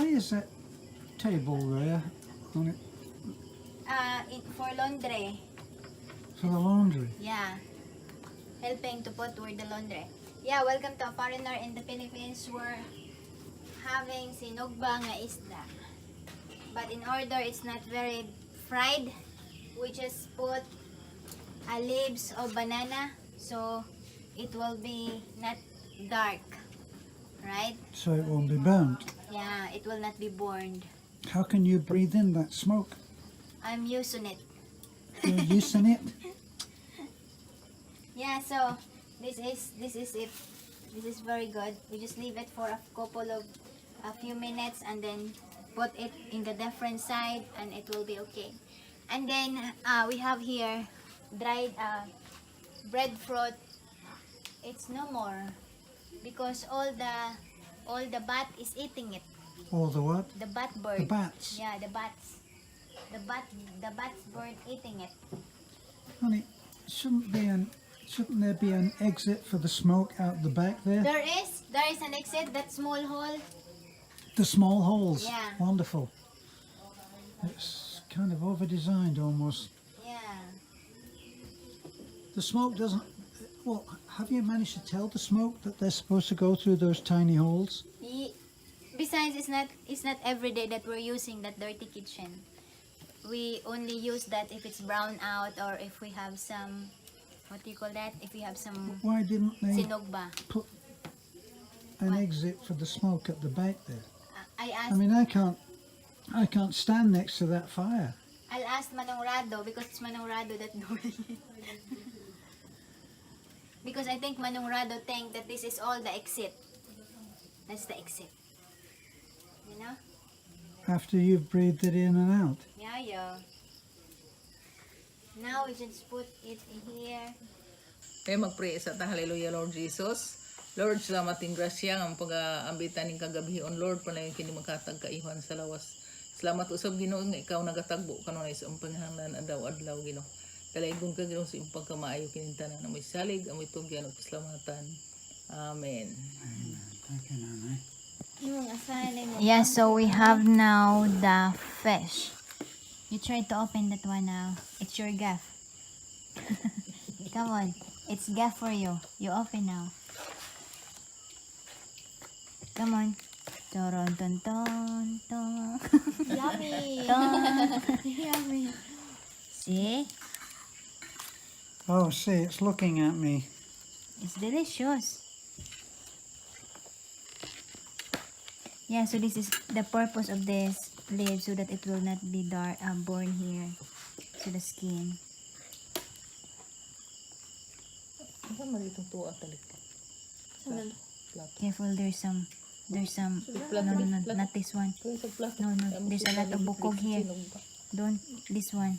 why is that table there on it For laundry. for the laundry? Yeah. Helping to put where the laundry. Yeah, welcome to a foreigner in the Philippines. We're having sinugba nga isda. But in order it's not very fried, we just put leaves of banana so it will be not dark. Right? So it won't be burnt. Yeah, it will not be burned. How can you breathe in that smoke? I'm using it. You're using it? Yeah, so this is it. This is very good. We just leave it for a few minutes and then put it in the different side and it will be okay. And then we have here dried breadfruit. It's no more because all the bat is eating it. Or the what? The bat bird. The bats. Yeah, the bats. The bat's bird eating it. Honey, shouldn't there be an exit for the smoke out the back there? There is an exit, that small hole. The small holes. Yeah. Wonderful. It's kind of over-designed almost. Yeah. The smoke doesn't... Well, have you managed to tell the smoke that they're supposed to go through those tiny holes? Besides, it's not every day that we're using that dirty kitchen. We only use that if it's brown out or if we have some, what do you call that? If we have some Why didn't they sinugba. put an exit for the smoke at the back there? I I asked, mean, I can't stand next to that fire. I'll ask Manong Rado because it's Manong Rado that doing it. Because I think Manong Rado think that this is all the exit. That's the exit. You know? After you've breathed it in and out. Yeah. Now we just put it here. Kaya mag-pray sa ta, hallelujah, Lord Jesus. Lord, salamat ng grasya ang pag-ambitan ng kagabihon. Lord, panayon kini magkatag kaihan sa lawas. Salamat usab Ginoo nga ikaw nagatagbo kanon sa panghanglan adlaw-adlaw Ginoo. Kalaygon ka Ginoo sa imong pagkamaayo kining tanan na may salig amoy tugyan ug pasalamatan. Amen. Thank you, Nanay. Yeah, so we have now the fish. You try to open that one now. It's your gaff. Come on. It's gaff for you. You open now. Come on. Toron ton ton ton. Yummy. Yummy. See? Oh, see, it's looking at me. It's delicious. Yeah, so this is the purpose of this lid so that it will not be dark, born here to the skin. Asa man itong tuwa talik? Plato. Careful, there's some, no, not this one. Sa plato. No, there's a lot of bukog here. Don't, this one.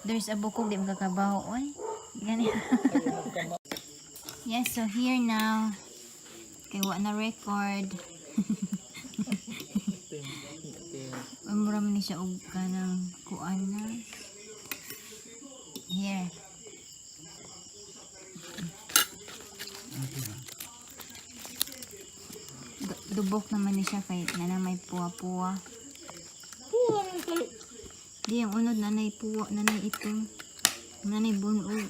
There's a bukog, di magkakabaho. Oy, ganyan. Yes, so here now, kay wa na record. Mura man ni siya og kanang kuan na. Here. Dubok naman ni siya kay nanay puwa-puwa. Puwa man kayo. Di ang unod nanay puwa, nanay itim, nanay bunog.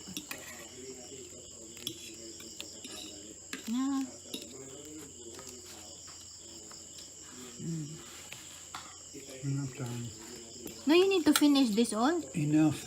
Na. Enough time. No, you need to finish this all. Enough.